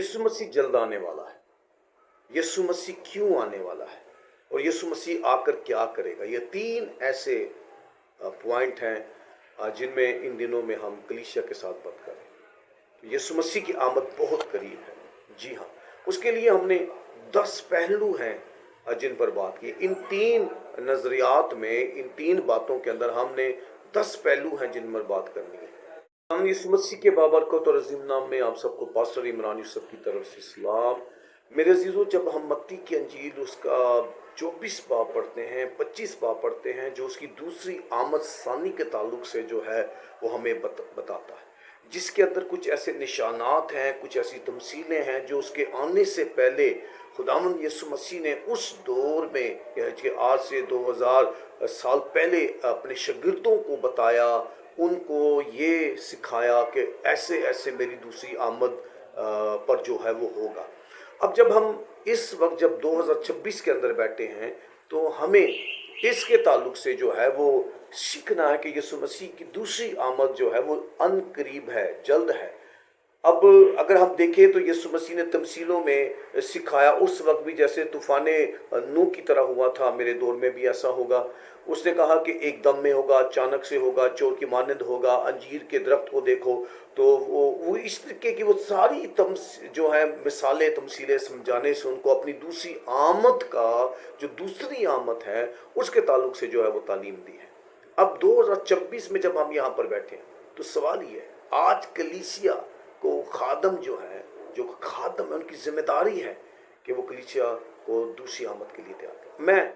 यीशु मसीह जल्द आने वाला है। यीशु मसीह क्यों आने वाला है और यीशु मसीह आकर क्या करेगा, ये तीन ऐसे पॉइंट हैं जिनमें इन दिनों में हम कलीसिया के साथ बात करें। तो यीशु मसीह की आमद बहुत करीब है। जी हाँ, उसके लिए हमने 10 पहलू हैं जिन पर बात की। इन तीन नजरियात में, इन तीन बातों के अंदर हमने 10 पहलू हैं जिन पर बात करनी है। हम यीशु मसीह के बाबरकत और अजीम नाम में आप सबको पास्टर इमरान यूसुफ की तरफ से सलाम। मेरे अजीजों, जब हम मत्ती की अंजील उसका 24 बाब पढ़ते हैं, 25 बाब पढ़ते हैं, जो उसकी दूसरी आमद सानी के ताल्लुक से जो है वो हमें बताता है, जिसके अंदर कुछ ऐसे निशानात हैं, कुछ ऐसी तमसीलें हैं जो उसके आने से पहले खुदावंद यीशु मसीह ने उस दौर में, यानी कि आज से 2000 साल पहले अपने शागिर्दों को बताया, उनको ये सिखाया कि ऐसे ऐसे मेरी दूसरी आमद पर जो है वो होगा। अब जब हम इस वक्त जब 2026 के अंदर बैठे हैं, तो हमें इसके ताल्लुक से जो है वो सीखना है कि यीशु मसीह की दूसरी आमद जो है वो अनकरीब है, जल्द है। अब अगर हम देखें तो यीशु मसीह ने तमसीलों में सिखाया, उस वक्त भी जैसे तूफाने नूह की तरह हुआ था, मेरे दौर में भी ऐसा होगा। उसने कहा कि एक दम में होगा, अचानक से होगा, चोर की मानंद होगा, अंजीर के दरख्त को देखो। तो वो इस तरीके की वो सारी जो है मिसालें, तमसीलें समझाने से उनको अपनी दूसरी आमद का, जो दूसरी आमद है उसके ताल्लुक से जो है वो तालीम दी है। अब 2026 में जब हम यहाँ पर बैठे हैं, तो सवाल ये है, आज कलीसिया को खादम जो है, जो खादम है, उनकी जिम्मेदारी है कि वो कलीसिया को दूसरी आमद के लिए तैयार करें। मैं